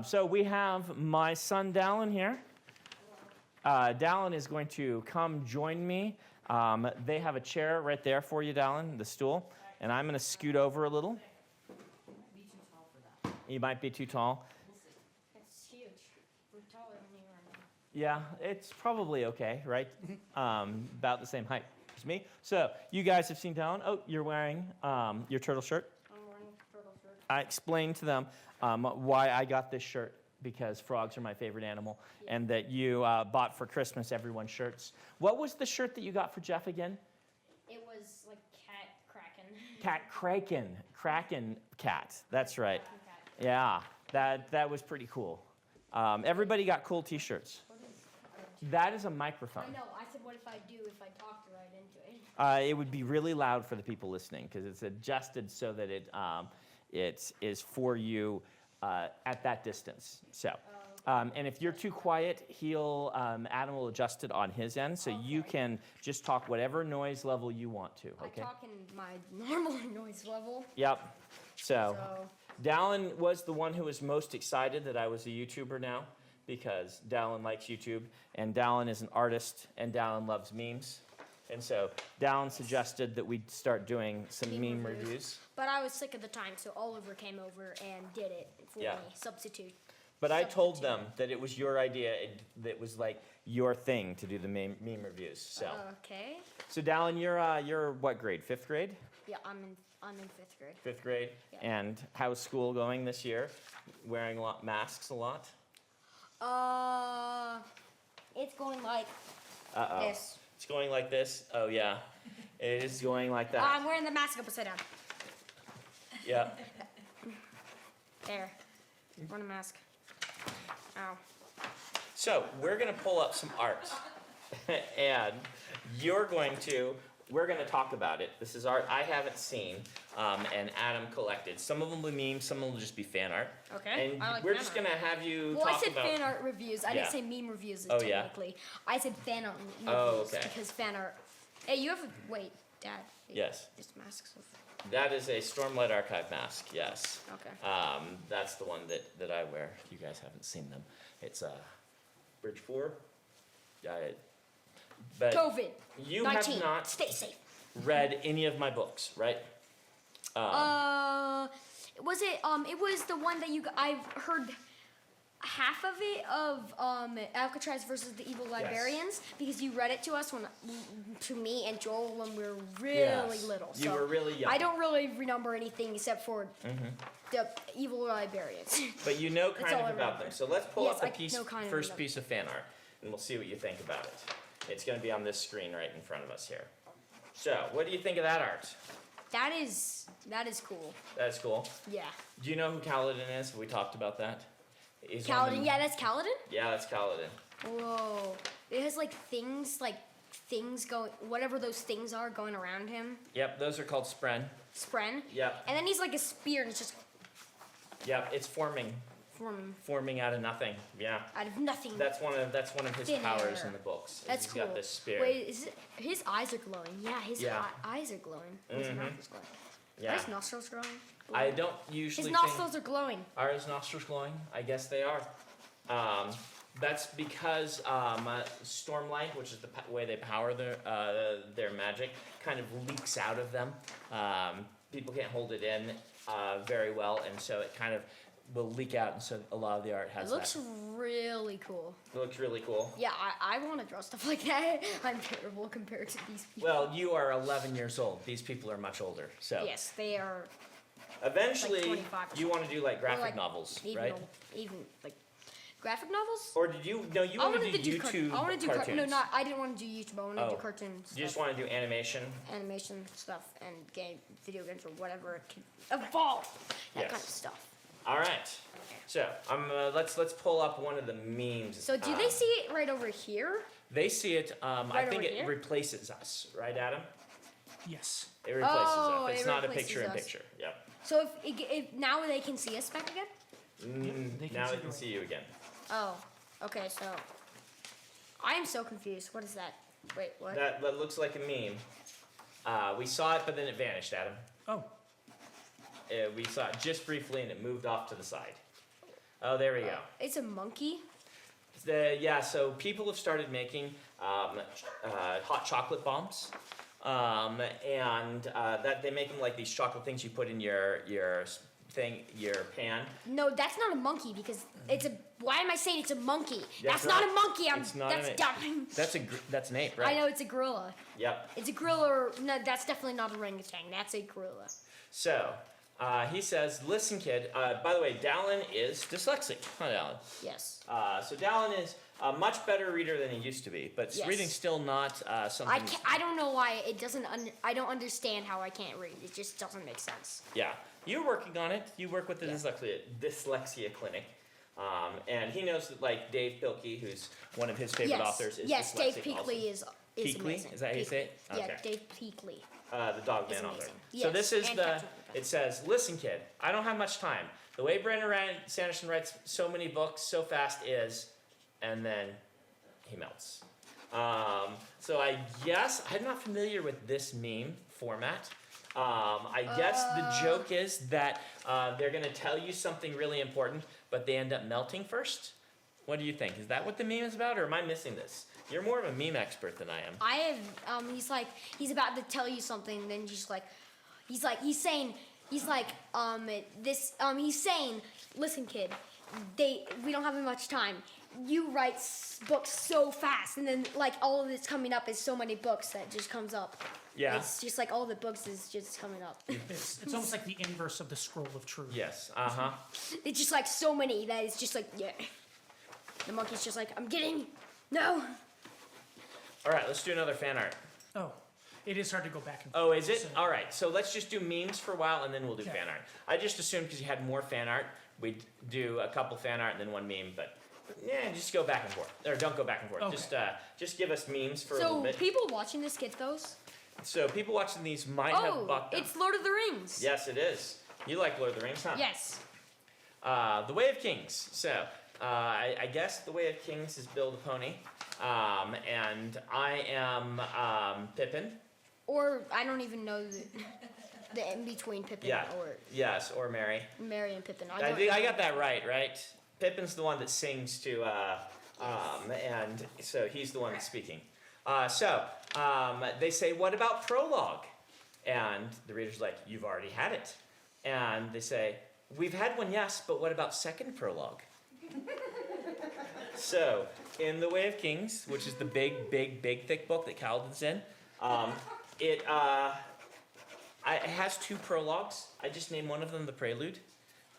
So we have my son Dallin here. Dallin is going to come join me. They have a chair right there for you, Dallin, the stool. And I'm going to scoot over a little. Be too tall for that. You might be too tall. We'll see. It's huge. We're taller than you right now. Yeah, it's probably okay, right? About the same height as me. So you guys have seen Dallin. Oh, you're wearing your turtle shirt. I'm wearing a turtle shirt. I explained to them why I got this shirt, because frogs are my favorite animal, and that you bought for Christmas everyone's shirts. What was the shirt that you got for Jeff again? It was like cat kraken. Cat Kraken. Kraken cat. That's right. Kraken cat. Yeah, that was pretty cool. Everybody got cool T-shirts. What is That is a microphone. I know. I said, what if I talked right into it? It would be really loud for the people listening because it's adjusted so that it is for you at that distance. So, and if you're too quiet, Adam will adjust it on his end, so you can just talk whatever noise level you want to. Okay. I talk in my normal noise level. Yep. So, Dallin was the one who was most excited that I was a YouTuber now, because Dallin likes YouTube, and Dallin is an artist, and Dallin loves memes. And so Dallin suggested that we start doing some meme reviews. But I was sick at the time, so Oliver came over and did it for me. Substitute. But I told them that it was your idea, that was like your thing to do the meme reviews. So. Okay. So Dallin, you're what grade? 5th grade? Yeah, I'm in 5th grade. 5th grade. Yeah. And how's school going this year? Wearing masks a lot? It's going like this. It's going like this? Oh yeah, it is going like that. I'm wearing the mask upside down. Yeah. There. Wearing a mask. Ow. So we're gonna pull up some art, and we're gonna talk about it. This is art I haven't seen, and Adam collected. Some of them will be memes, some of them will just be fan art. Okay. And I like we're fan just art. gonna have you Well, talk I said about. fan art reviews. I Yeah. didn't say meme reviews Oh, yeah? technically. I said fan art reviews Oh, okay. because fan art. Hey, you have a wait, Dad. Yes. This masks. That is a Stormlight Archive mask. Yes. Okay. That's the one that I wear. You guys haven't seen them. It's Bridge 4. But COVID. you 19. have not Stay safe. read any of my books, right? Was it? It was the one that I've heard half of it of Alcatraz versus the Evil Librarians because you read it to us to me and Joel when we were really little. You were really young. I don't really remember anything except for the Evil Librarians. But you know kind all of I about remember. them. So let's pull Yes, up the I know kind of first about piece of fan art, and we'll see what you think about it. It's going to be on this screen right in front of us here. So, what do you think of that art? That is cool. That's cool. Yeah. Do you know who Kaladin is? We talked about that. He's one of Kaladin. the- Yeah, that's Kaladin. Yeah, that's Kaladin. Whoa. It has things going, whatever those things are going around him. Yep, those are called Spren. Spren. Yep. And then he's like a spear and it's just Yep, it's forming out of nothing. Yeah. out of nothing. That's one of his Thin powers air. in the books. That's He's cool. got this spear. Wait, his eyes are glowing? Yeah, his Yeah. eyes are glowing. His mouth is glowing. Yeah. Are his nostrils glowing? I don't usually His nostrils are glowing. Are his nostrils glowing? I guess they are. That's because Stormlight, which is the way they power their magic, kind of leaks out of them. People can't hold it in very well, and so it kind of will leak out, and so a lot of the art has It looks that. really cool. It looks really cool. Yeah, I want to draw stuff like that. I'm terrible compared to these people. Well, you are 11 years old. These people are much older. So Yes, they are. eventually, Like 25 or you want to do like graphic like novels, even right? Even like graphic novels. Or did you? No, you want to do YouTube I want to do cartoons. No, not. I didn't want to do YouTube. I want to do cartoons. You just want to do animation. Animation stuff and video games or whatever it can evolve. That Yes. kind of stuff. All right. So let's pull up one of the memes. So do they see it right over here? They see it. I Right think over it here? replaces us, right, Adam? Yes. It replaces Oh, us. It's it not a replaces picture in us. picture. Yep. So if now they can see us back again? Now they can see you again. Oh, okay. So I'm so confused. What is that? Wait, what? That looks like a meme. We saw it, but then it vanished, Adam. Oh. We saw it just briefly, and it moved off to the side. Oh, there we go. It's a monkey. So people have started making hot chocolate bombs, and that they make them like these chocolate things you put in your pan. No, that's not a monkey because it's a. Why am I saying it's a monkey? That's That's not a monkey. It's not that's an ape. dumb. That's an ape, right? I know it's a gorilla. Yep. It's a gorilla. No, that's definitely not an orangutan. That's a gorilla. So he says, "Listen, kid. By the way, Dallin is dyslexic. Huh, Dallin? Yes. So Dallin is a much better reader than he used to be, but Yes. reading's still not something." I don't know why it doesn't. I don't understand how I can't read. It just doesn't make sense. Yeah, you're working on it. You work with the dyslexia clinic, and he knows that like Dave Pilkey, who's one of his favorite authors, is yes. dyslexic Dave Peakley is Peakley? amazing. Is that how you say it? Yeah, Okay. Dave Peakley. The Dog Is Man author. amazing. So Yes, this is and the. Captain It says, "Listen, kid. I don't have much time. The way Brandon Sanderson writes so many books so fast is," and then he melts. So I guess I'm not familiar with this meme format. I guess the joke is that they're going to tell you something really important, but they end up melting first. What do you think? Is that what the meme is about, or am I missing this? You're more of a meme expert than I am. I have. He's about to tell you something. Then he's saying, he's saying, listen, kid, we don't have much time. You write books so fast, and then like all of it's coming up is so many books that just comes up. Yeah. It's just like all the books is just coming up. It's almost like the inverse of the scroll of truth. Yes. Uh huh. It's just like so many that it's just like yeah. The monkey's just like I'm getting no. All right. Let's do another fan art. Oh, it is hard to go back and Oh, is it? So- All right. So let's just do memes for a while, and then we'll do Okay. fan art. I just assumed because you had more fan art, we'd do a couple fan art and then one meme, but. Yeah, just go back and forth. Or don't go back and forth. Okay. Just give us memes for a little So bit. people watching this get those? So people watching these might have bucked them. It's Lord of the Rings. Yes, it is. You like Lord of the Rings, huh? Yes. The Way of Kings. So I guess The Way of Kings is Bill the Pony, and I am Pippin. Or I don't even know the in between Pippin Yeah. or Yes, or Mary. Mary and Pippin. I think I got that right. Pippin's the one that sings to, and so he's the one that's speaking. They say, "What about prologue?" And the reader's like, "You've already had it." And they say, "We've had one, yes, but what about second prologue?" So, in The Way of Kings, which is the big, thick book that Kaladin's in, it has two prologues. I just named one of them the prelude.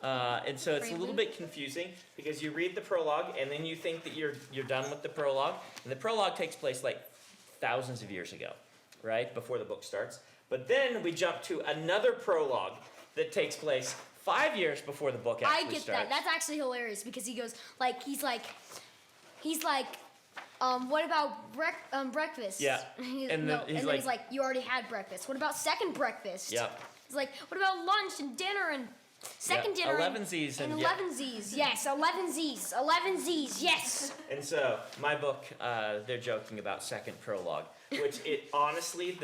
And so it's a little bit confusing because you read the prologue and then you think that you're done with the prologue, and the prologue takes place like thousands of years ago, right before the book starts. But then we jump to another prologue that takes place 5 years before the book actually I get starts. that. That's actually hilarious because he goes he's like, what about breakfast? Yeah. And then he's like, you already had breakfast. What about second breakfast? Yep. He's like, what about lunch and dinner and second dinner? 11 Z's and and 11 Z's. Yes, 11 Z's. 11 Z's. Yes. And so my book, they're joking about second prologue, which it honestly,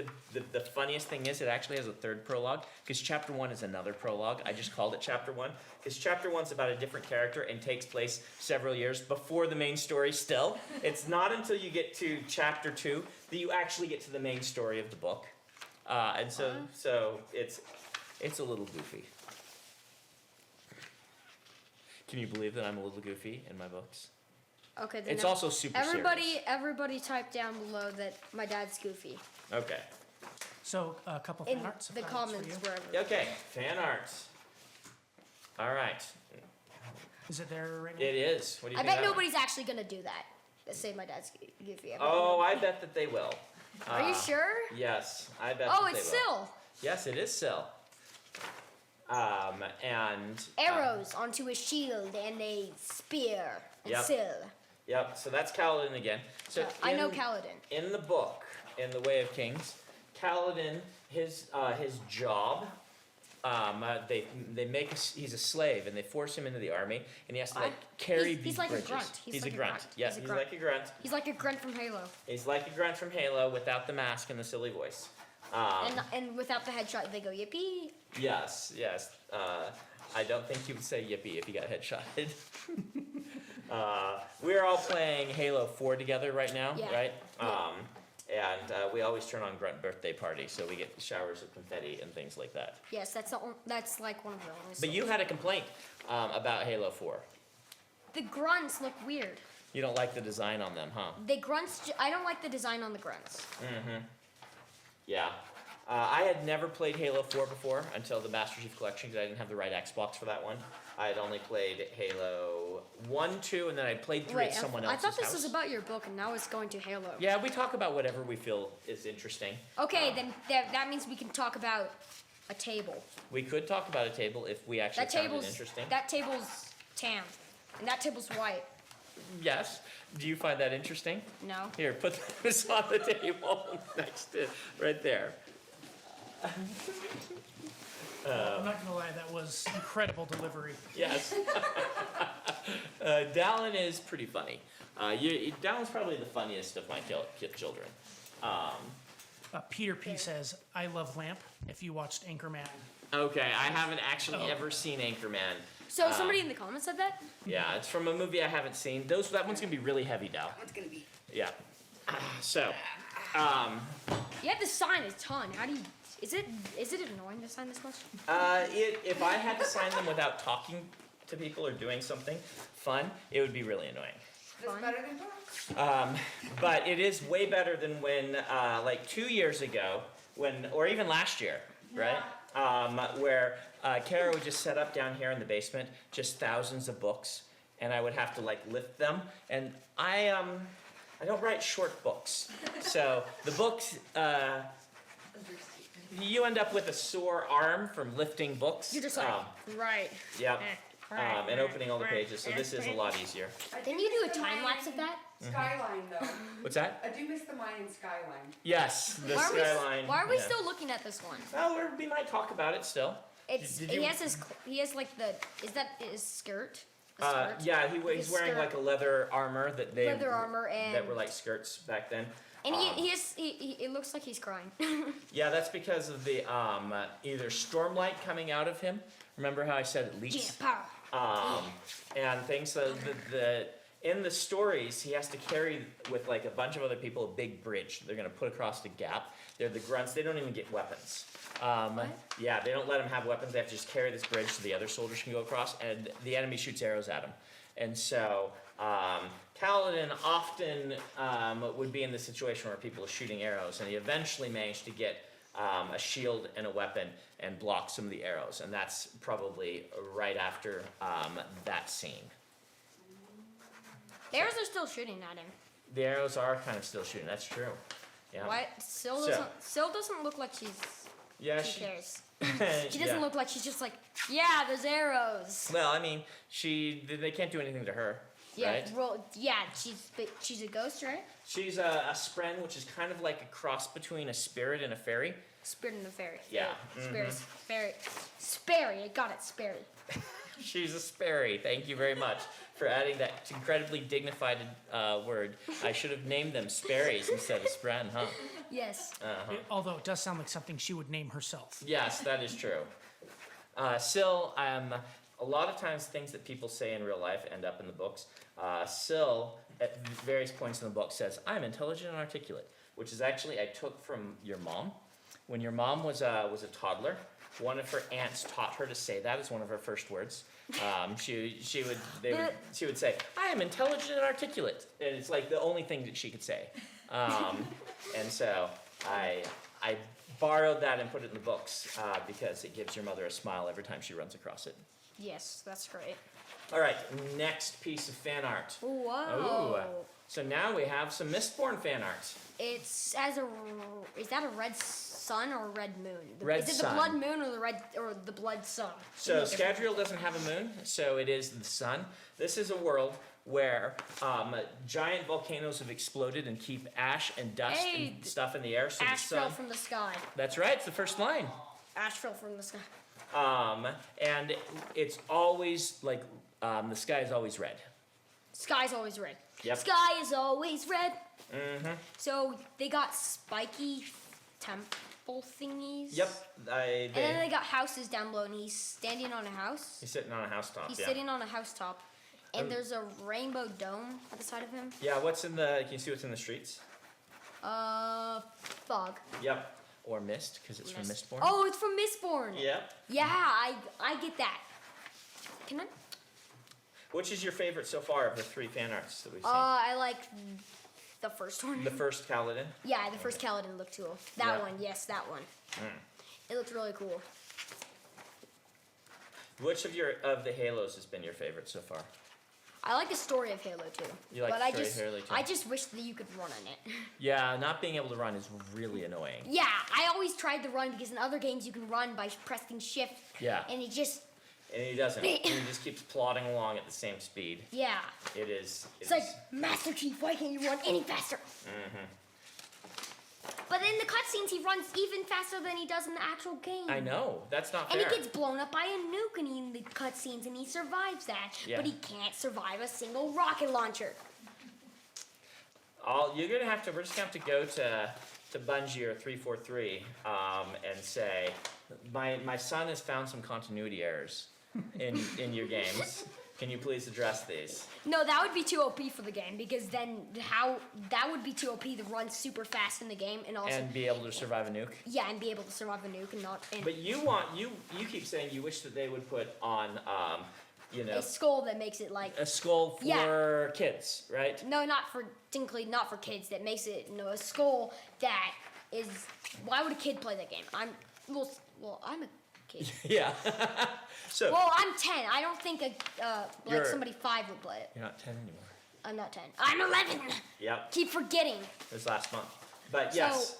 the funniest thing is it actually has a third prologue because chapter 1 is another prologue. I just called it chapter 1 because chapter 1's about a different character and takes place several years before the main story still. It's not until you get to chapter 2 that you actually get to the main story of the book. And so it's a little goofy. Can you believe that I'm a little goofy in my books? Okay. Then It's also super Everybody type down below that my dad's goofy serious. Okay. So a couple in fan arts. the for comments you. wherever. Okay, fan art. All right. Is it there right now? It is. What do you I think? bet of that nobody's actually gonna do that. Let's say my dad's goofy. one? Oh, I bet that they will. Are you sure? Yes, I bet. Oh, that it's they will. Syl. Yes, it is Syl. And Arrows onto a shield and a spear. And Yep. Syl. Yep. So that's Kaladin again. So I know in- Kaladin. In the book, in The Way of Kings, Kaladin, his job they make he's a slave and they force him into the army and he has to like carry He's these like bridges. a grunt. He's a grunt. Yeah, he's like a grunt. He's like a grunt from Halo. He's like a grunt from Halo without the mask and the silly voice. And without the headshot, they go yippee. Yes. I don't think he would say yippee if he got headshotted. We're all playing Halo 4 together right now, Yeah. right? Yeah. And we always turn on Grunt birthday party, so we get showers of confetti and things like that. Yes, that's like one of the only. But you had a complaint about Halo 4. The grunts look weird. You don't like the design on them, huh? The grunts. I don't like the design on the grunts. Yeah. I had never played Halo 4 before until the Master Chief Collection because I didn't have the right Xbox for that one. I had only played Halo 1, 2, and then I played 3 at someone else's I thought this house. was about your book, and now it's going to Halo. Yeah, we talk about whatever we feel is interesting. Okay, then that means we can talk about a table. We could talk about a table if we actually found it interesting. That table's tan, and that table's white. Yes. Do you find that interesting? No. Here, put this on the table next to, right there. I'm not gonna lie, that was incredible delivery. Yes. Dallin is pretty funny. Dallin's probably the funniest of my children. Peter P says, I love Lamp, if you watched Anchorman. Okay, I haven't actually ever seen Anchorman. So somebody in the comments said that? Yeah, it's from a movie I haven't seen. That one's gonna be really heavy, Dal. It's gonna be. Yeah. So, You have to sign a ton. How do you? Is it annoying to sign this question? if I had to sign them without talking to people or doing something fun, it would be really annoying. This Fine. better than books? But it is way better than when, like 2 years ago, or even last year, right? Where Kara would just set up down here in the basement, just thousands of books, and I would have to like lift them. And I don't write short books, so the books, you end up with a sore arm from lifting books. You're just like, right. Yep. Right, And opening all the pages, so this is a lot easier. Didn't you do a time lapse of that? Skyline, though. What's that? I do miss the Mayan skyline. Yes, the skyline. Why are we yeah. still looking at this one? Well, we might talk about it still. Did you- He has like is that his skirt? The skirt? Yeah, he's His wearing skirt. like a leather armor that they Leather armor and that were like skirts back then. and he it looks like he's crying. Yeah, that's because of the either stormlight coming out of him. Remember how I said it leaks? Yeah, power. And things. So the in the stories, he has to carry with like a bunch of other people a big bridge. They're gonna put across the gap. They're the grunts. They don't even get weapons. Yeah, they don't let them have weapons. They have to just carry this bridge so the other soldiers can go across, and the enemy shoots arrows at them. And so Kaladin often would be in the situation where people are shooting arrows, and he eventually managed to get a shield and a weapon and block some of the arrows, and that's probably right after that scene. The arrows are still shooting at him. The arrows are kind of still shooting. That's true. Yeah. Why? Syl doesn't look like Yeah. she cares. She yeah. doesn't look like she's just like, yeah, there's arrows. Well, I mean, they can't do anything to her. Yeah, Right? she's a ghost, right? She's a spren, which is kind of like a cross between a spirit and a fairy. Spirit and the fairy. Yeah. Sperry. I got it, Sperry. She's a Sperry. Thank you very much for adding that incredibly dignified word. I should have named them Sperries instead of Spren, huh? Yes. Although it does sound like something she would name herself. Yes, that is true. Syl, a lot of times things that people say in real life end up in the books. Syl, at various points in the book, says, I'm intelligent and articulate, which is actually I took from your mom. When your mom was a toddler, one of her aunts taught her to say that as one of her first words. She would say, I am intelligent and articulate. And it's like the only thing that she could say. And so I borrowed that and put it in the books because it gives your mother a smile every time she runs across it. Yes, that's great. All right, next piece of fan art. Whoa. Ooh. So now we have some Mistborn fan art. Is that a red sun or a red moon? Red is it sun. the blood moon or the blood sun? So Scadrial doesn't have a moon, so it is the sun. This is a world where giant volcanoes have exploded and keep ash and dust and stuff in the air. So Ash the sun. fell from the sky. That's right. It's the first line. Ash fell from the sky. And it's always like the sky is always red. Sky's always red. Yep. Sky is always red. Mm-hmm. So they got spiky temple thingies. Yep. And then they got houses down below, and he's standing on a house. He's sitting on a housetop. He's yeah. sitting on a housetop, and there's a rainbow dome at the side of him. Yeah. What's in the? Can you see what's in the streets? Fog. Yep. Or mist, because it's from Mistborn. Oh, it's from Mistborn. Yep. Yeah, I get that. Can I? Which is your favorite so far of the 3 fan arts that we've seen? I like the first one. The first Kaladin. Yeah, the first Kaladin looked cool. That Yeah. one, yes, that one. Mm. It looked really cool. Which of the Halos has been your favorite so far? I like the story of Halo too. You like but the story of Halo 2? I just wish that you could run on it. Yeah, not being able to run is really annoying. Yeah, I always tried to run because in other games you can run by pressing shift. Yeah. And it just, And he doesn't. He just keeps plodding along at the same speed. yeah. It is. It's like, Master Chief, why can't you run any faster? Mm-hmm. But in the cutscenes, he runs even faster than he does in the actual game. I know. That's not And fair. he gets blown up by a nuke in the cutscenes, and he survives that. Yeah. But he can't survive a single rocket launcher. We're just gonna have to go to Bungie or 343 and say, my son has found some continuity errors in your games. Can you please address these? No, that would be too OP for the game, because then that would be too OP to run super fast in the game and also And be able to survive a nuke. yeah, and be able to survive a nuke and not and But you keep saying you wish that they would put on a skull that makes it like a skull for kids, right? no, not for technically not for kids. That makes it a skull that is. Why would a kid play that game? I'm a kid. Yeah. So Well, I'm 10. I don't think You're- somebody 5 would play it. you're not 10 anymore. I'm not 10. I'm 11. Yep. Keep forgetting. It was last month. But So- yes,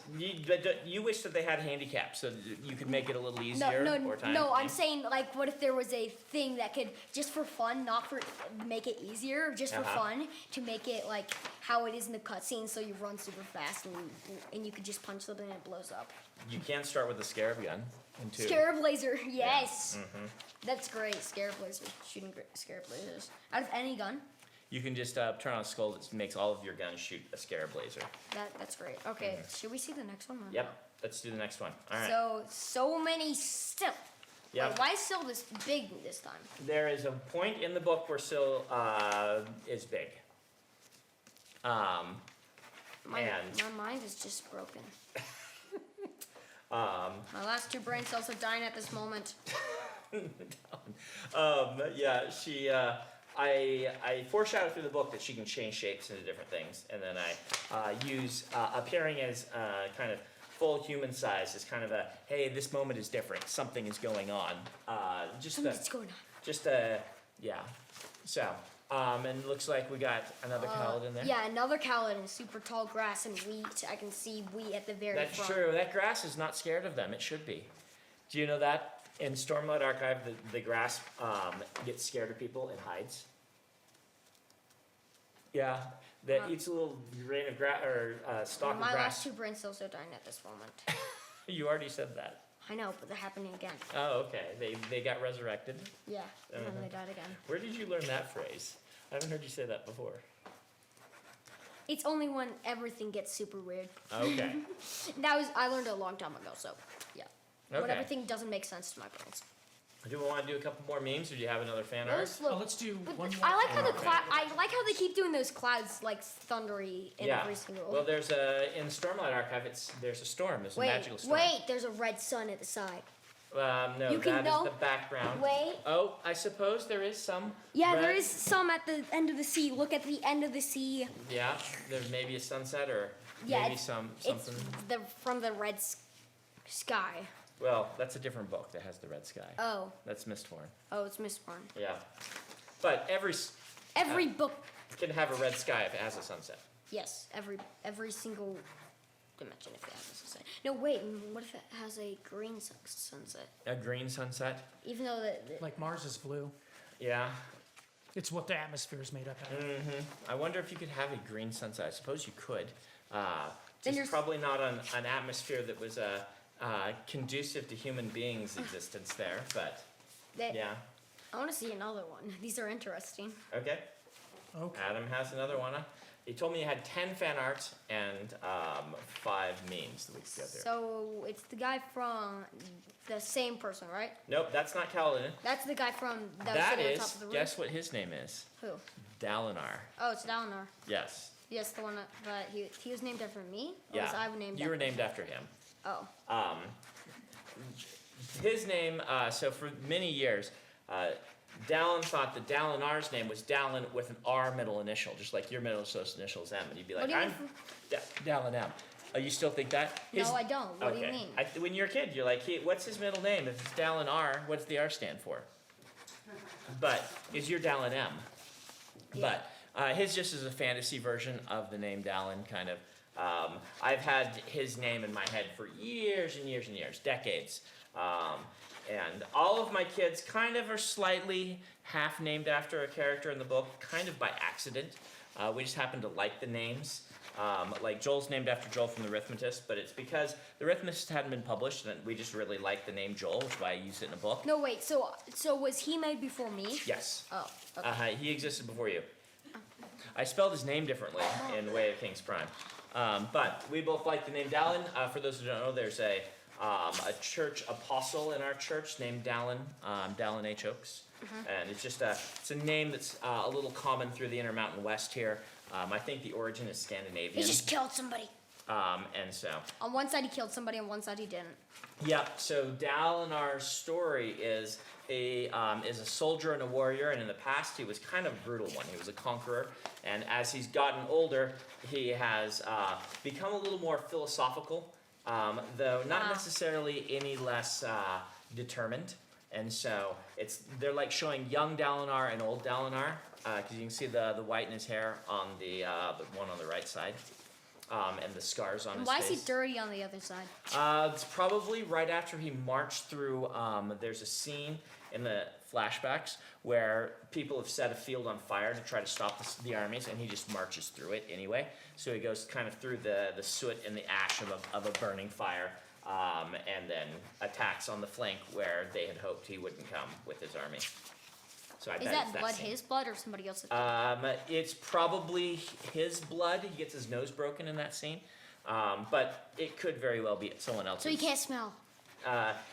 you wish that they had handicaps so that you could make it a little easier or time. No. I'm saying like, what if there was a thing that could just for fun, not for make it easier, just for fun, to make it like how it is in the cutscene, so you run super fast and you could just punch something and it blows up. You can't start with the scarab gun. In 2. Scarab laser, yes. Mm-hmm. That's great. Scarab laser, shooting scarab lasers out of any gun. You can just turn on a skull that makes all of your guns shoot a scarab laser. That's great. Okay, should we see the next one? Yep. Let's do the next one. All right. So many still. Yep. Wait, why is Syl this big this time? There is a point in the book where Syl is big. My And- mind is just broken. My last 2 brain cells are dying at this moment. Yeah, she. I foreshadow through the book that she can change shapes into different things, and then I use appearing as kind of full human size as kind of a hey, this moment is different. Something is going on. Something's going on. Yeah. So. And it looks like we got another Kaladin there. Yeah, another Kaladin, super tall grass and wheat. I can see wheat at the very That's front. true. That grass is not scared of them. It should be. Do you know that? In Stormlight Archive, the grass gets scared of people and hides. Yeah, that eats a little grain of grass or stalk My of last grass. 2 brain cells are dying at this moment. You already said that. I know, but they're happening again. Oh, okay. They got resurrected. Yeah, and then they died again. Where did you learn that phrase? I haven't heard you say that before. It's only when everything gets super weird. Okay. I learned it a long time ago, so yeah. When Okay. everything doesn't make sense to my brains. Do we want to do a couple more memes, or do you have another fan art? Let's do But one more. I like how the Okay. cloud. I like how they keep doing those clouds like thundery in Yeah. every single. Well, there's in Stormlight Archive. There's a storm. There's a magical storm. Wait, there's a red sun at the side. No, You can that is know- the background. Wait. Oh, I suppose there is some. Yeah, there red- is some at the end of the sea. Look at the end of the sea. Yeah, there may be a sunset or Yeah, maybe it's something. from the red sky. Well, that's a different book that has the red sky. Oh, That's Mistborn. it's Mistborn. Yeah, but Every book, can have a red sky if it has a sunset. yes, every single dimension if it has a sunset. No, wait, what if it has a green sunset? A green sunset. Even though Like Mars is blue. Yeah. It's what the atmosphere is made up of. I wonder if you could have a green sunset. I suppose you could. Then Just you're- probably not on an atmosphere that was conducive to human beings' existence there, but That, yeah. I want to see another one. These are interesting. Okay. Okay. Adam has another one. He told me he had 10 fan arts and 5 memes that we could go through. So it's the guy from the same person, right? Nope, that's not Kaladin. That's the guy from that was That sitting on is, top of the roof. guess what his name is? Who? Dalinar. Oh, it's Dalinar. Yes. Yes, the one that, but he was named after me. Or Yeah. was I named? You were after named after him. Oh. His name, so for many years, Dallin thought that Dalinar's name was Dallin with an R middle initial, just like your middle initial is M. And you'd be like, What do you I'm mean Dallin M. Oh, you still think that? No, I don't. What do you mean? When you're a kid, you're like, hey, what's his middle name? If it's Dallin R, what's the R stand for? But is your Dallin M? Yeah. But his just is a fantasy version of the name Dallin, kind of. I've had his name in my head for years and years and years, decades. And all of my kids kind of are slightly half named after a character in the book, kind of by accident. We just happen to like the names. Like Joel's named after Joel from The Arithmetist, but it's because The Arithmetist hadn't been published, and we just really like the name Joel, which is why I used it in a book. No, wait. So was he made before me? Yes. Oh. Okay. He existed before you. I spelled his name differently in Way of King's Prime. But we both like the name Dallin. For those who don't know, there's a church apostle in our church named Dallin, Dallin H. Oaks. And it's just it's a name that's a little common through the Intermountain West here. I think the origin is Scandinavian. He just killed somebody. And so. On one side he killed somebody, on one side he didn't. Yep. So Dalinar's story is a soldier and a warrior, and in the past he was kind of a brutal one. He was a conqueror, and as he's gotten older, he has become a little more philosophical, though not necessarily any less determined. And so they're like showing young Dalinar and old Dalinar, because you can see the white in his hair on the one on the right side. And the scars on his Why face. is he dirty on the other side? It's probably right after he marched through. There's a scene in the flashbacks where people have set a field on fire to try to stop the armies, and he just marches through it anyway. So he goes kind of through the soot and the ash of a burning fire, and then attacks on the flank where they had hoped he wouldn't come with his army. So I Is bet that it's blood scene. his blood or somebody else's? It's probably his blood. He gets his nose broken in that scene. But it could very well be someone else's. So he can't smell.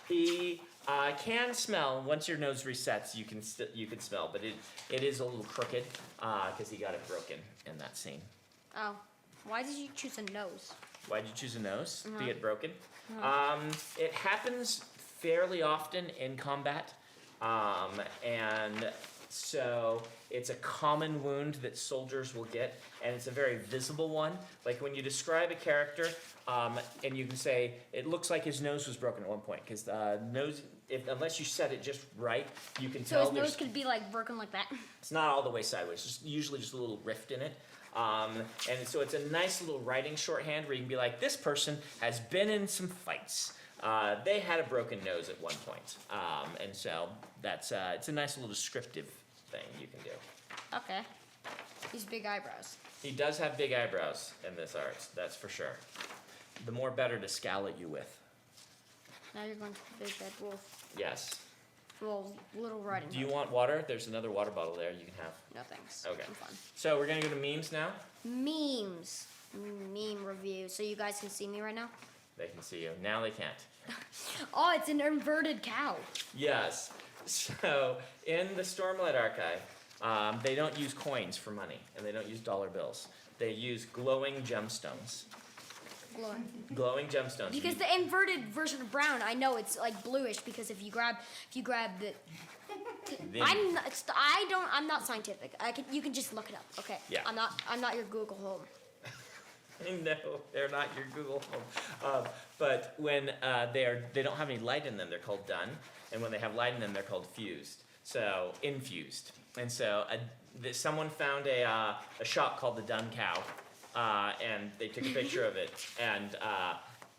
He can smell. Once your nose resets, you can smell, but it is a little crooked because he got it broken in that scene. Oh. Why did you choose a nose? Why did you choose a nose to get broken? It happens fairly often in combat, and so it's a common wound that soldiers will get, and it's a very visible one. Like when you describe a character, and you can say it looks like his nose was broken at one point, because the nose, unless you set it just right, you can So tell his there's. nose could be like broken like that. It's not all the way sideways, just usually just a little rift in it. And so it's a nice little writing shorthand where you can be like, this person has been in some fights. They had a broken nose at one point. And so that's it's a nice little descriptive thing you can do. Okay. These big eyebrows. He does have big eyebrows in this art, that's for sure. The more better to scowl at you with. Now you're going to the big bad wolf. Yes. Well, little riding. Do you want water? There's another water bottle there you can have. No thanks. Okay. I'm fine. So we're gonna go to memes now. Memes. Meme review. So you guys can see me right now? They can see you. Now they can't. Oh, it's an inverted cow. Yes. So in the Stormlight Archive, they don't use coins for money, and they don't use dollar bills. They use glowing gemstones. Glowing. Glowing gemstones. Because the inverted version of brown, I know it's like bluish because if you grab the Then- I'm not scientific. You can just look it up. Okay. Yeah. I'm not your Google Home. No, they're not your Google Home. But when they don't have any light in them, they're called dun, and when they have light in them, they're called fused. So infused. And so someone found a shop called the Dun Cow, and they took a picture of it and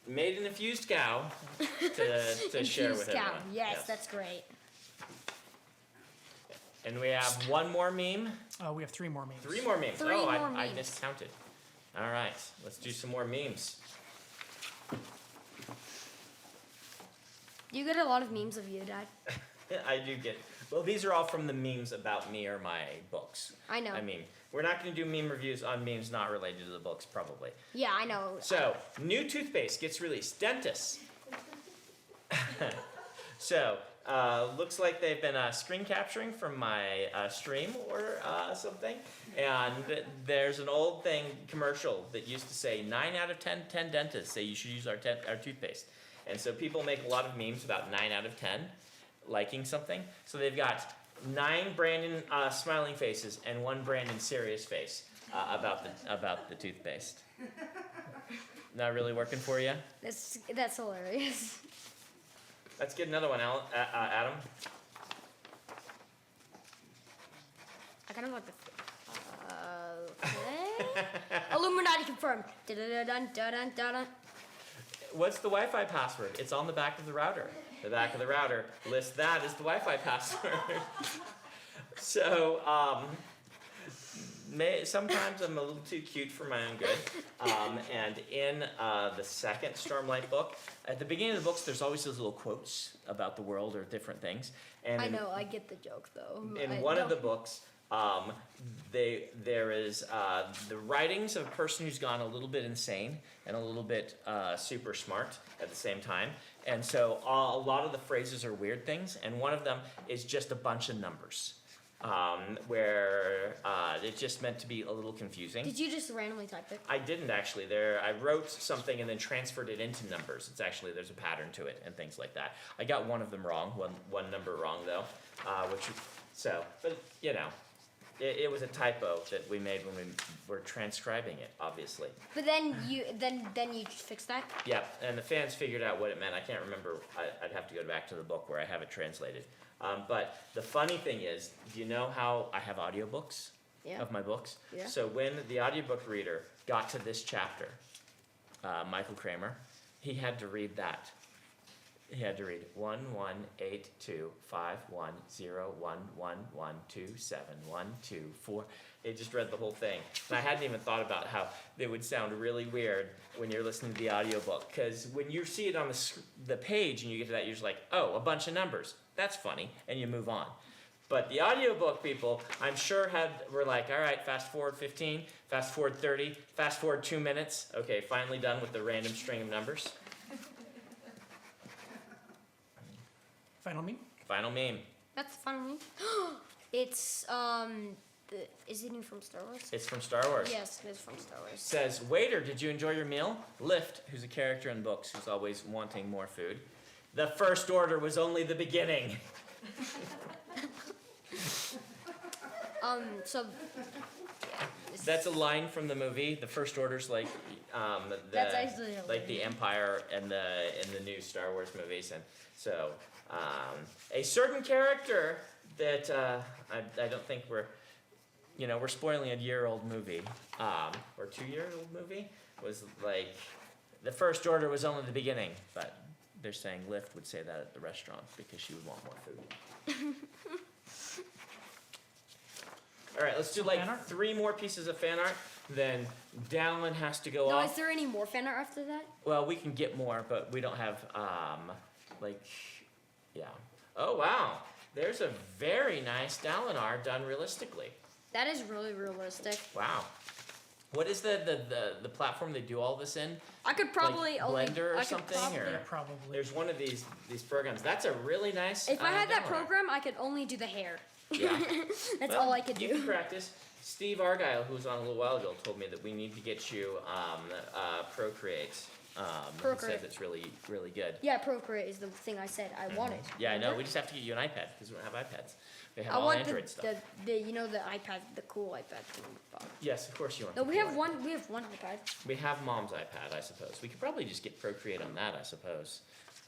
made an infused cow to share with Infused cow. everyone. Yes, that's great. And we have one more meme. We have 3 more memes. 3 more memes. Three oh, more I memes. miscounted. All right, let's do some more memes. You get a lot of memes of you, Dad. I do get. Well, these are all from the memes about me or my books. I know. I mean, we're not going to do meme reviews on memes not related to the books, probably. Yeah, I know. So, new toothpaste gets released. Dentists. So, looks like they've been screen capturing from my stream or something. And there's an old commercial that used to say 9 out of 10 dentists say you should use our toothpaste. And so people make a lot of memes about 9 out of 10 liking something. So they've got 9 Brandon smiling faces and 1 Brandon serious face about the toothpaste. Not really working for you? That's hilarious. Let's get another one, Adam. I kind of like the. Okay. Illuminati confirmed. Dun-dun-dun-dun-dun-dun. What's the Wi-Fi password? It's on the back of the router. The back of the router lists that as the Wi-Fi password. So, sometimes I'm a little too cute for my own good. And in the second Stormlight book, at the beginning of the books, there's always those little quotes about the world or different things. And I know, I get the joke though. in one of the books, there is the writings of a person who's gone a little bit insane and a little bit super smart at the same time. And so a lot of the phrases are weird things, and one of them is just a bunch of numbers, where it's just meant to be a little confusing. Did you just randomly type it? I didn't actually. I wrote something and then transferred it into numbers. It's actually, there's a pattern to it and things like that. I got one of them wrong, one number wrong though, but you know. It was a typo that we made when we were transcribing it, obviously. But then you fixed that? Yeah, and the fans figured out what it meant. I can't remember. I'd have to go back to the book where I have it translated. But the funny thing is, do you know how I have audiobooks of my books? Yeah. So when the audiobook reader got to this chapter, Michael Kramer, he had to read that. He had to read 1182 51011127124. It just read the whole thing. And I hadn't even thought about how it would sound really weird when you're listening to the audiobook. Because when you see it on the page and you get to that, you're just like, oh, a bunch of numbers. That's funny. And you move on. But the audiobook people, I'm sure were like, all right, fast forward 15, fast forward 30, fast forward 2 minutes. Okay, finally done with the random string of numbers. Final meme? Final meme. That's funny. It's is it even from Star Wars? It's from Star Wars. Yes, it is from Star Wars. Says, waiter, did you enjoy your meal? Lift, who's a character in books who's always wanting more food. The First Order was only the beginning. So That's a line from the movie. The First Order's like That's actually like the hilarious. Empire in the new Star Wars movies, and so a certain character that I don't think we're spoiling a year-old movie or 2-year-old movie was like the First Order was only the beginning, but they're saying Lift would say that at the restaurant because she would want more food. All right, let's do like Fan art? 3 more pieces of fan art. Then Dallin has to go No, off. is there any more fan art after that? Well, we can get more, but we don't have yeah. Oh wow, there's a very nice Dalinar done realistically. That is really realistic. Wow. What is the platform they do all this in? I could probably Like Blender or I could something, probably- or Probably. there's one of these programs. That's a really nice. If I had that Dalinar. program, I could only do the hair. Yeah. That's Well, all I could You can do. practice. Steve Argyle, who was on a little while ago, told me that we need to get you Procreate. He Procreate. says it's really, really good. Yeah, Procreate is the thing I said I wanted. Yeah, I know. Remember? We just have to get you an iPad because we don't have iPads. We have I all want Android stuff. the iPad, the cool iPad thing. Yes, of course you want. No, the we cool have iPad. one iPad. We have Mom's iPad, I suppose. We could probably just get Procreate on that, I suppose.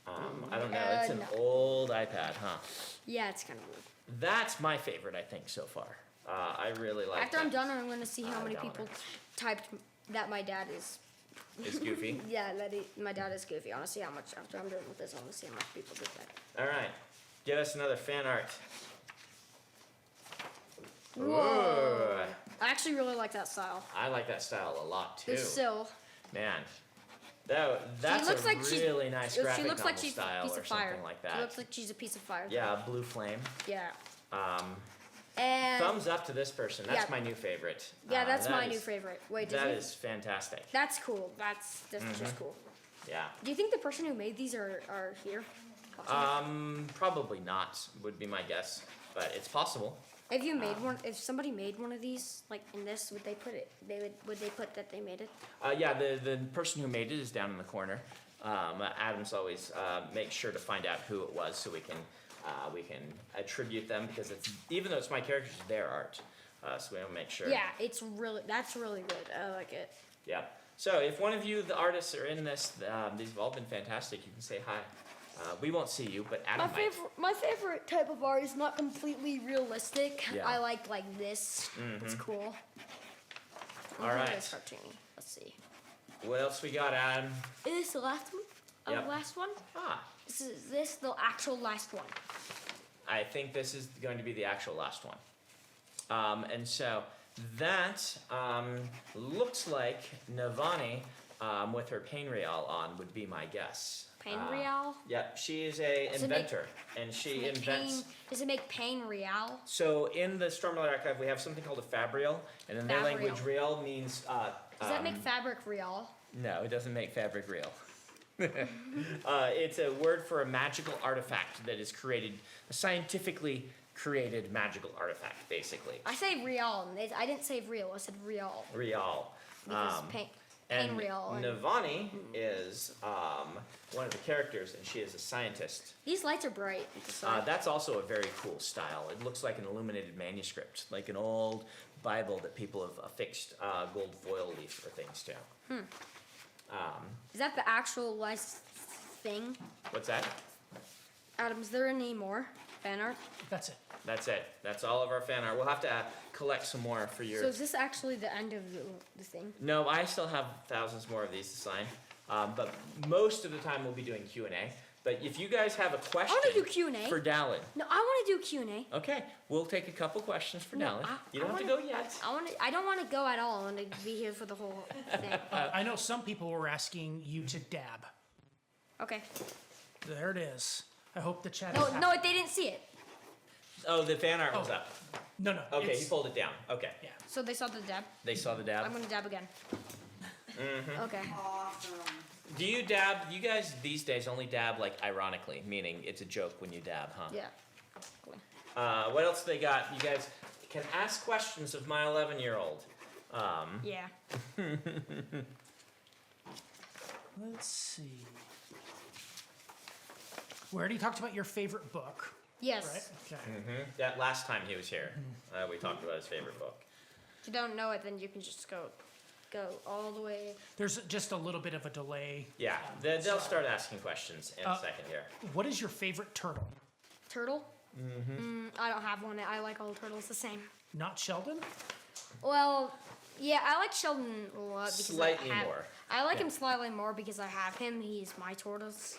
I don't know. It's an no. old iPad, huh? Yeah, it's kind of weird. That's my favorite, I think, so far. I really like. After that. I'm done, I'm going to see how many Dalinar. people typed that my dad is. It's goofy. Yeah, my dad is goofy. I want to see how much, after I'm done with this, I want to see how much people did that. All right, give us another fan art. Whoa. Ooh. I actually really like that style. I like that style a lot too. The sill. Man, That's looks a like she's- really nice She graphic looks like novel she's a style piece or of fire. something like She that. looks like she's a piece of fire. Yeah, blue flame. Yeah. Um, And thumbs up to this person. That's yeah. my new favorite. yeah, that's that my is- new favorite. Wait, did That you? is fantastic. That's cool. That's just cool. Yeah. Do you think the person who made these are here? Probably not, would be my guess, but it's possible. If you made one, if somebody made one of these, like in this, would they put it? Would they put that they made it? Yeah, the person who made it is down in the corner. Adams always makes sure to find out who it was so we can attribute them, because it's, even though it's my characters, it's their art. So we want to make sure. Yeah, that's really good. I like it. Yeah. So if one of you, the artists, are in this, these have all been fantastic. You can say hi. We won't see you, but Adam might. My favorite type of art is not completely realistic. Yeah. I like this. It's cool. All right. It's cartoony. Let's see. What else we got, Adam? Is this the last one? Yep. The last one? Ah, Is this the actual last one? I think this is going to be the actual last one. And so that looks like Navani with her pain real on would be my guess. Pain real? Yep, she is a Does it make- inventor, and she invents. Does it make pain real? So in the Stormlight Archive, we have something called a fabrial, and in their Fabrial. language, real means. Does that make fabric real? No, it doesn't make fabric real. It's a word for a magical artifact that is created, a scientifically created magical artifact, basically. I say real. I didn't say real. I said real. Real. Because pain And real. Navani is one of the characters, and she is a scientist. These lights are bright. at the side. That's also a very cool style. It looks like an illuminated manuscript, like an old Bible that people have affixed gold foil leaf or things to. Is that the actual last thing? What's that? Adam, is there any more fan art? That's it. That's it. That's all of our fan art. We'll have to collect some more for your. So is this actually the end of the thing? No, I still have thousands more of these to sign, but most of the time we'll be doing Q&A. But if you guys have a question I want to do Q&A. for Dallin, No, I want to do Q&A. okay, we'll take a couple questions for No, Dallin. You don't I have to wanna- go yet. I don't want to go at all. I want to be here for the whole thing. I know some people were asking you to dab. Okay. There it is. I hope the chat. No, is no, they didn't see it. Oh, the fan art was Oh. up. No. Okay, it's- he pulled it down. Okay, Yeah. So they saw the dab. they saw the dab. I'm gonna dab again. Okay. Awesome. Do you dab? You guys these days only dab like ironically, meaning it's a joke when you dab, huh? Yeah. What else they got? You guys can ask questions of my 11-year-old. Yeah. Let's see. We already talked about your favorite book, Yes. right? Okay. That last time he was here, we talked about his favorite book. If you don't know it, then you can just go all the way. There's just a little bit of a delay. Yeah, they'll start asking questions in a second here. What is your favorite turtle? Turtle? I don't have one. I like all turtles the same. Not Sheldon? Well, yeah, I like Sheldon a lot because Slightly I have, more. I like him slightly more because I have him. He's my tortoise.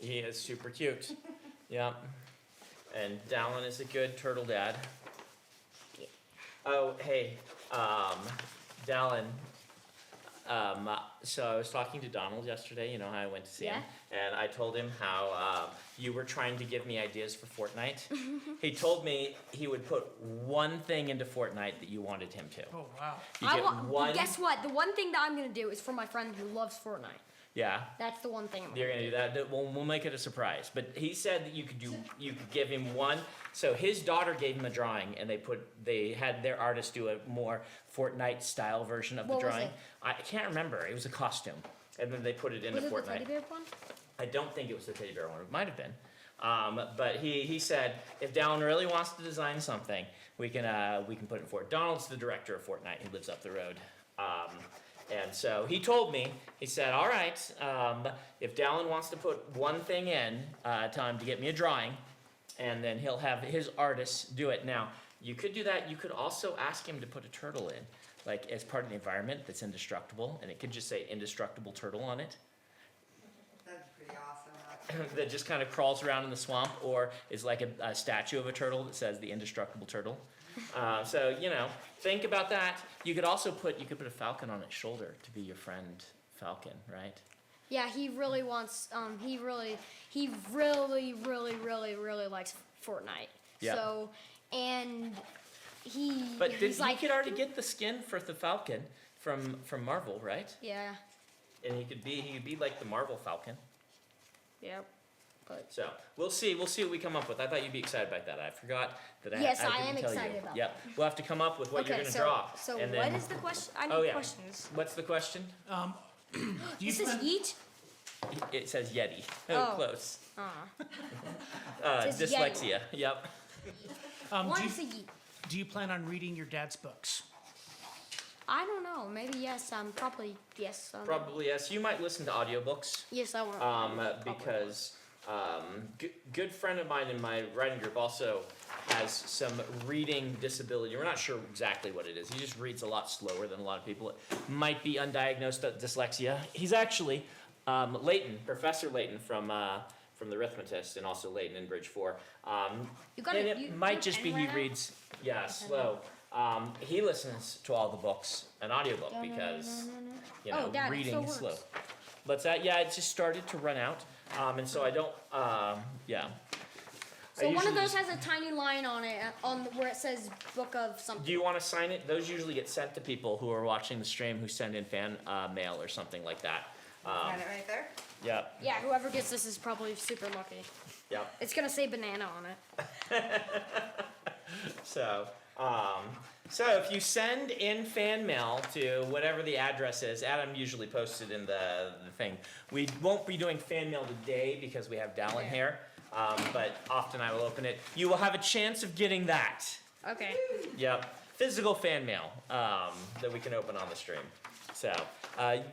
He is super cute. Yeah. And Dallin is a good turtle dad. Yeah. Oh, hey, Dallin. So I was talking to Donald yesterday, you know how I went to see him, and I told him how you were trying to give me ideas for Fortnite. He told me he would put one thing into Fortnite that you wanted him to. Oh, wow. You get one. Guess what? The one thing that I'm gonna do is for my friend who loves Fortnite. Yeah. That's the one thing I'm You're gonna do that. We'll make it a surprise. But he said that you could give him one. So his daughter gave him a drawing, and they had their artist do a more Fortnite style version of What the was drawing. it? I can't remember. It was a costume, and then they put it into Was it the teddy Fortnite. bear one? I don't think it was the teddy bear one. It might have been. But he said if Dallin really wants to design something, we can put it in Fortnite. Donald's the director of Fortnite. He lives up the road. And so he told me, he said, all right, if Dallin wants to put one thing in, tell him to get me a drawing, and then he'll have his artists do it. Now, you could do that. You could also ask him to put a turtle in, like as part of the environment that's indestructible, and it could just say indestructible turtle on it. That's pretty awesome. That just kind of crawls around in the swamp, or is like a statue of a turtle that says the indestructible turtle. So, think about that. You could also put a falcon on its shoulder to be your friend Falcon, right? Yeah, he really wants. He really likes Fortnite. Yeah. So, and he. But he's he could already get the skin for the Falcon from Marvel, right? Yeah. And he could be like the Marvel Falcon. Yep. But So we'll see what we come up with. I thought you'd be excited about that. I forgot that I Yes, I I didn't am tell excited you. about Yep. We'll have to come up with what you're gonna so, draw. So and what then, is the question? I need Oh, yeah. questions. What's the question? Do you This is plan- Yeet. It says Yeti. Oh. Close. It says Dyslexia. Yep. do, One you, is a Yeet. do you plan on reading your dad's books? I don't know. Maybe yes. Probably yes. Probably yes. You might listen to audiobooks. Yes, I want. Because good friend of mine in my writing group also has some reading disability. We're not sure exactly what it is. He just reads a lot slower than a lot of people. It might be undiagnosed dyslexia. He's actually Leighton, Professor Leighton from the Arithmetist, and also Leighton in Bridge 4. You got And it. it might just be he right now? reads, slow. He listens to all the books, an audiobook, because Oh, Dad, it reading still is slow. works. But yeah, it just started to run out, and so I don't. So I one of usually those has a tiny line on it, where it says "Book of something." Do you want to sign it? Those usually get sent to people who are watching the stream who send in fan mail or something like that. Got it right there? Yeah, Yeah, whoever gets this is probably super lucky. yeah. It's gonna say banana on it. So if you send in fan mail to whatever the address is, Adam usually posts it in the thing. We won't be doing fan mail today because we have Dallin here, but often I will open it. You will have a chance of getting that. Okay. Yep, physical fan mail that we can open on the stream. So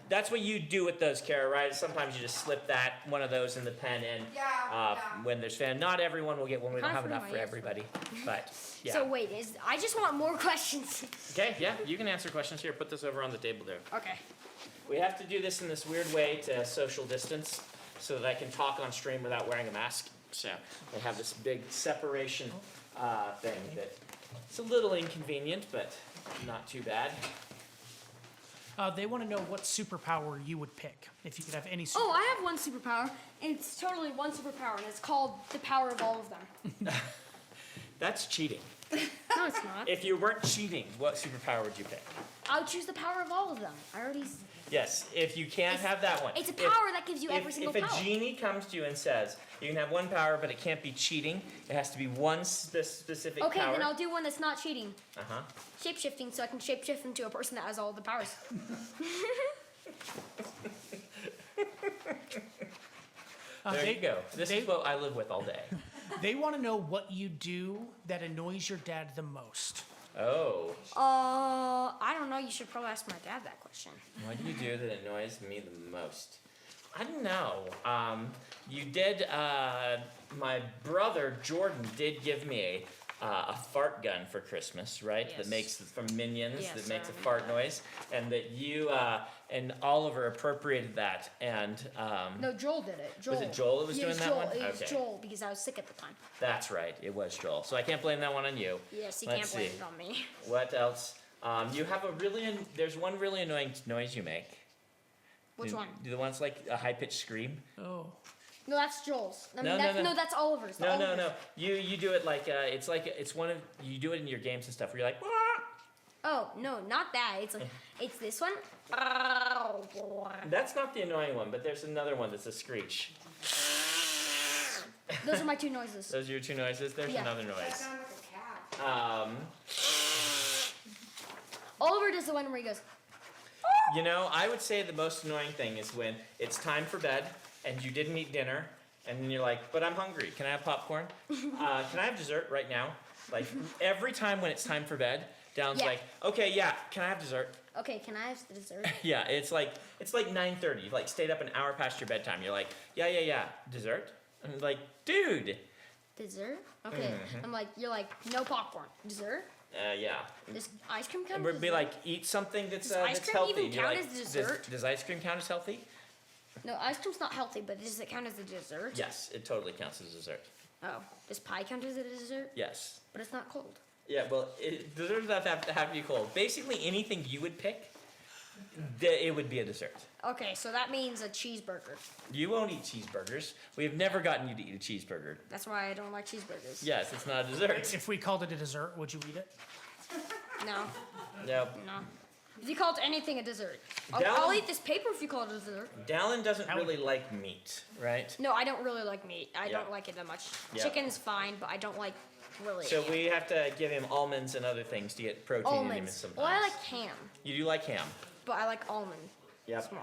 that's what you do with those, Kara, right? Sometimes you just slip one of those in the pen, and Yeah. when there's fan, not everyone will get one. We don't Kind have of enough my for answer. everybody, but yeah. So wait, I just want more questions. Okay, yeah, you can answer questions here. Put this over on the table there. Okay. We have to do this in this weird way to social distance so that I can talk on stream without wearing a mask. So we have this big separation thing that it's a little inconvenient, but not too bad. They want to know what superpower you would pick if you could have any. Oh, I have one superpower, and it's totally one superpower, and it's called the power of all of them. That's cheating. No, it's not. If you weren't cheating, what superpower would you pick? I would choose the power of all of them. I already. Yes, if you can't have that one. It's a If- power that gives you every single if power. a genie comes to you and says, you can have one power, but it can't be cheating, it has to be one specific Okay, power. then I'll do one that's not cheating. Uh-huh. Shape-shifting, so I can shape-shift into a person that has all the powers. There you go. This is what I live with all day. They want to know what you do that annoys your dad the most. Oh. I don't know. You should probably ask my dad that question. What do you do that annoys me the most? I don't know. You did, my brother Jordan did give me a fart gun for Christmas, right? Yes. That makes, from Minions, Yes, that I makes a remember fart noise. And that you and Oliver appropriated that. And No, Joel did it. Joel. was it Joel that was Yeah, doing it that Joel. one? It was Okay. Joel because I was sick at the time. That's right, it was Joel. So I can't blame that one on you. Yes, you Let's can't blame see. it on me. What else? You have there's one really annoying noise you make. Which do, one? Do the ones like a high-pitched scream? Oh. No, that's Joel's. I mean, No, that's, no. that's Oliver's. No, Oliver's. no. You do it like it's one of you do it in your games and stuff where you're like, "Wah!" Oh no, not that. It's like it's this one. That's not the annoying one, but there's another one that's a screech. Those are my two noises. Those are your two noises. There's Yeah. another That noise. sounds like a cat. Oliver does the one where he goes. I would say the most annoying thing is when it's time for bed and you didn't eat dinner, and then you're like, but I'm hungry. Can I have popcorn? Can I have dessert right now? Like every time when it's time for bed, Dallин's Yeah. like, okay, yeah, can I have dessert? Okay, can I have the dessert? Yeah, it's like 9:30. You've like stayed up an hour past your bedtime. You're like, yeah, dessert? And I'm like, dude. Dessert? Okay. Mm-hmm. I'm like, you're like, no popcorn. Dessert? Yeah. Does ice cream count? And as we'd be dessert? like, eat something that's Does ice that's cream healthy. even And you're count like, as dessert? Does ice cream count as healthy? No, ice cream's not healthy, but does it count as a dessert? Yes, it totally counts as dessert. Oh, does pie count as a dessert? Yes. But it's not cold. Yeah, well, dessert doesn't have to be cold. Basically, anything you would pick It would be a dessert. Okay, so that means a cheeseburger. You won't eat cheeseburgers. We have never gotten you to eat a cheeseburger. That's why I don't like cheeseburgers. Yes, it's not a dessert. If we called it a dessert, would you eat it? No, No. no. If you called anything a dessert, I'll Dallin- eat this paper if you call it a dessert. Dallin doesn't How would- really like meat, right? No, I don't really like meat. I Yeah. don't like it that much. Yeah. Chicken's fine, but I don't like really. So we have to give him almonds and other things to get protein in him almonds. sometimes. Well, I like ham, You do like ham. but I like almond. Yep. More.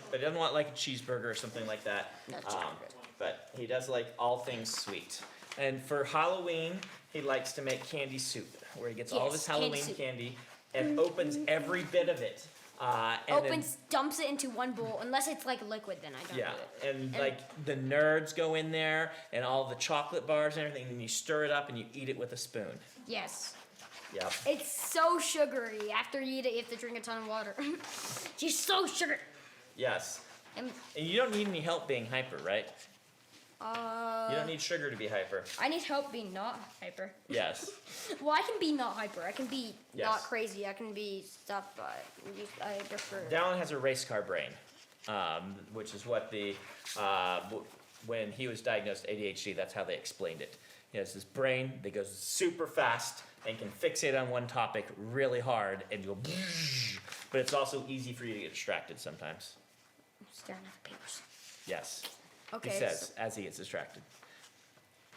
But he doesn't want like a cheeseburger or something like that. No cheeseburger. But he does like all things sweet. And for Halloween, he likes to make candy soup, where he gets all of his Yes, candy Halloween soup. candy and opens every bit of it. And Opens, dumps it into one bowl. Unless it's like liquid, then I don't yeah, do it. and like the nerds go in there and all the chocolate bars and everything, and you stir it up and you eat it with a spoon. Yes. Yep. It's so sugary. After you eat it, you have to drink a ton of water. She's so sugary. Yes. And, And you don't need any help being hyper, right? You don't need sugar to be hyper. I need help being not hyper. Yes. Well, I can be not hyper. I can be Yes. not crazy. I can be stuff, but I prefer. Dallin has a race car brain, which is what when he was diagnosed ADHD, that's how they explained it. He has this brain that goes super fast and can fixate on one topic really hard and go, but it's also easy for you to get distracted sometimes. I'm staring at the papers. Yes. Okay. He says as he gets distracted.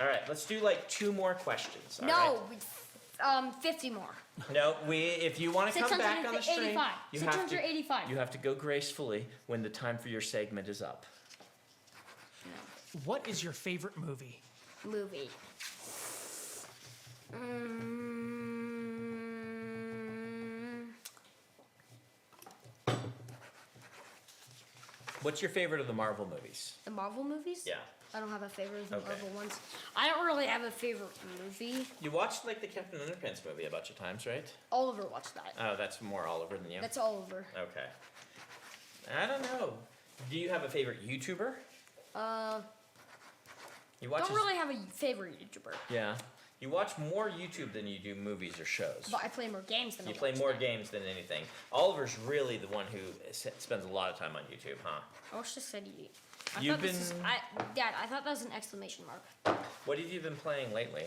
All right, let's do like 2 more questions. all No, right? 50 more. No, if you want to come back on the stream, 685. you have to 685. you have to go gracefully when the time for your segment is up. What is your favorite movie? Movie. What's your favorite of the Marvel movies? The Marvel movies? Yeah. I don't have a favorite of the Okay. Marvel ones. I don't really have a favorite movie. You watched like the Captain Underpants movie a bunch of times, right? Oliver watched that. Oh, that's more Oliver than you. That's Oliver. Okay. I don't know. Do you have a favorite YouTuber? You watch Don't his- really have a favorite YouTuber, Yeah. You watch more YouTube than you do movies or shows. but I play more games than You I play watch more them. games than anything. Oliver's really the one who spends a lot of time on YouTube, huh? I wish just said you. I You've thought this is, been- Dad, I thought that was an exclamation mark. What have you been playing lately?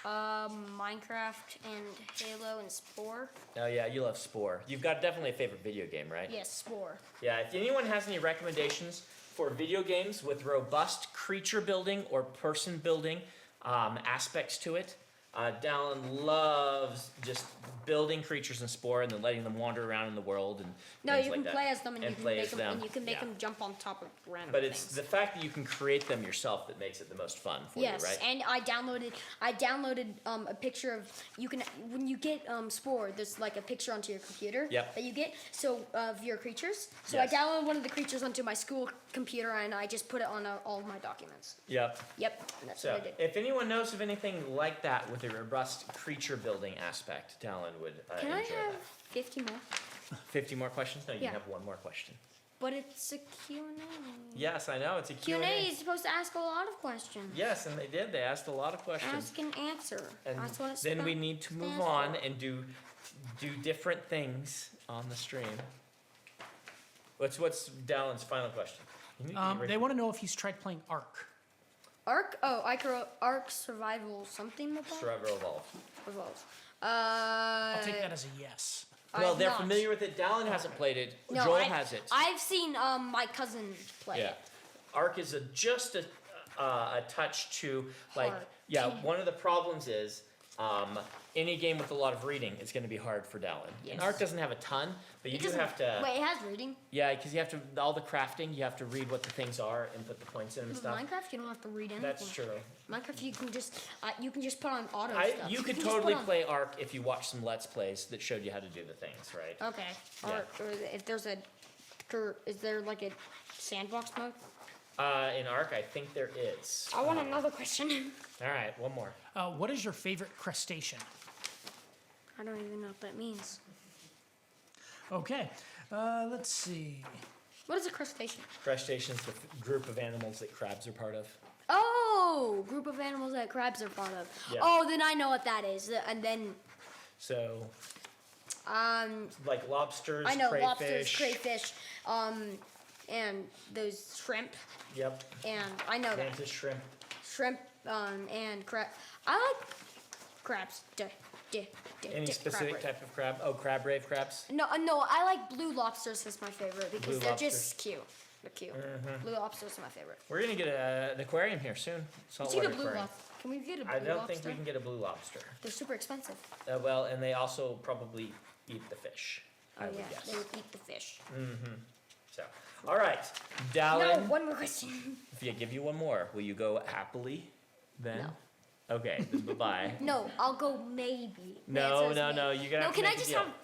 Minecraft and Halo and Spore. Oh yeah, you love Spore. You've got definitely a favorite video game, right? Yes, Spore. Yeah, if anyone has any recommendations for video games with robust creature building or person building aspects to it, Dallin loves just building creatures in Spore and then letting them wander around in the world and No, things you like can that. play as them and, And you can play make as them, them, and you can make yeah. them jump on top of random But things. it's the fact that you can create them yourself that makes it the most fun for Yes, you, right? and I downloaded a picture of you can when you get Spore. There's like a picture onto your computer Yep. that you get of your creatures. So Yes. I downloaded one of the creatures onto my school computer and I just put it on all of my documents. Yep. Yep, and that's So, what I did. if anyone knows of anything like that with a robust creature building aspect, Dallin would Can enjoy I have that. 50 more? 50 more questions? No, you Yeah. have one more question. But it's a Q&A. Yes, I know, it's a Q&A Q&A. is supposed to ask a lot of questions. Yes, and they did. They asked a lot of questions. Ask and answer. And That's what it's then we need to move stands on for. and do different things on the stream. What's Dallin's final question? You need to get They ready. want to know if he's tried playing Ark. Ark? Oh, Ark Survival something about Survivor Evolved. Evolve. I'll take that as a yes. Well, I've they're not. familiar with it. Dallin hasn't played it. No, Joel I- has it. I've seen my cousin play Yeah. it. Arc is just a touch too like Hard. one of the problems is any game with a lot of reading is going to be hard for Dallin. Yes. And Arc doesn't have a ton, but you It do doesn't- have to Wait, it has reading. yeah, because you have to all the crafting, you have to read what the things are and put the points in and With stuff. Minecraft, you don't have to read anything. That's true. Minecraft, you can just put on auto stuff. You could can just totally put on- play Arc if you watch some Let's Plays that showed you how to do the things, right? Okay. Yeah. Or if there's is there like a sandbox mode? In Arc, I think there is. I want another question. All right, one more. What is your favorite crustacean? I don't even know what that means. Okay, let's see. What is a crustacean? Crustaceans, the group of animals that crabs are part of. Oh, group of animals that crabs are part of. Yeah. Oh, then I know what that is. And then So, Like lobsters, I know crayfish. lobsters, crayfish, and those shrimp, Yep. and I know that Mantis shrimp. shrimp, and crab. I like crabs. Any specific type of crab? Oh, crab rave crabs. No, I like blue lobsters as my favorite because Blue they're lobsters. just cute. They're cute. Blue lobsters are my favorite. We're gonna get an aquarium here soon. Let's Saltwater get a blue aquarium. lobster. Can we get a blue I don't lobster? think we can get a blue lobster. They're super expensive. Well, and they also probably eat the fish. Oh I would yeah, guess. they would eat the fish. So, all right, No, Dallin. one more question. If I give you one more, will you go happily then? No. Okay, then bye-bye. No, I'll go maybe. The No, answer is maybe. no, you're gonna No, have to can I make a just deal. have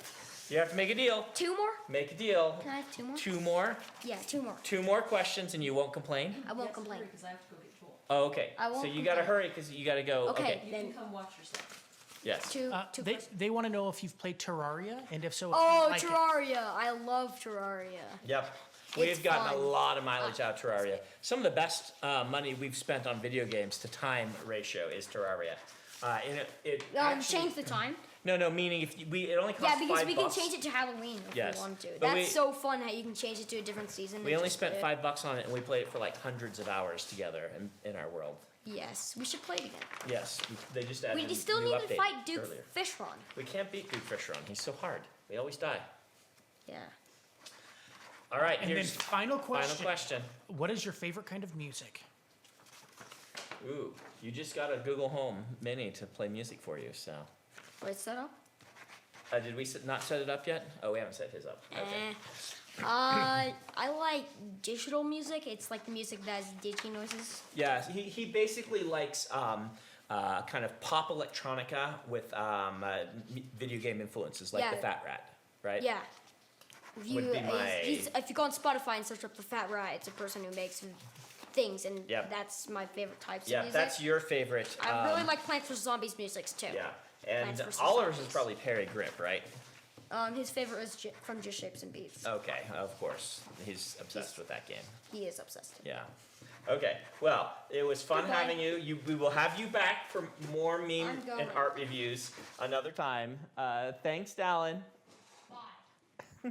You have to make a deal. 2 more? Make a deal. Can I have 2 more? 2 more. Yeah, 2 more. 2 more questions, and you won't complain. I won't complain. Because I have to go get Joel. Oh, okay. I won't So you gotta complain. hurry because you gotta go. Okay. You Then- can come watch yourself. Yes. Two They, questions. they want to know if you've played Terraria, and if so, if Oh, you like it. Terraria! I love Terraria. Yep. It's We've gotten a fun. lot of mileage out of Terraria. Some of the best money we've spent on video games to time ratio is Terraria. And it actually, Change the time. No, meaning if it only costs Yeah, because $5. we can change it to Halloween if Yes. we want to. But That's we- so fun how you can change it to a different season. We and only just spent do it. $5 on it, and we played it for like hundreds of hours together in our world. Yes, we should play it again. Yes, they just added We a still new need to update fight Duke earlier. Fishron. We can't beat Duke Fisheron. He's so hard. We always die. Yeah. All right, And then here's final question. final question. What is your favorite kind of music? Ooh, you just got a Google Home Mini to play music for you. So, Wait, set up? did we not set it up yet? Oh, we haven't set his up. Okay. I like digital music. It's like the music that has digi noises. Yeah, he basically likes kind of pop electronica with video game influences, like Yeah. the Fat Rat, right? Yeah. If Would be my- if you go on Spotify and search up the Fat Rat, it's a person who makes things, and Yep. that's my favorite types Yeah, of music. that's your favorite. I really like Plants vs Zombies music too. Yeah, and Plants vs. Oliver's is Zombies. probably Perry Grip, right? His favorite is from Just Shapes and Beats. Okay, of course. He's obsessed with that game. He is obsessed. Yeah. Okay. Well, it was fun Goodbye. having you. We will have you back for more meme I'm going. and art reviews another time. Thanks, Dallin. Bye. Bye,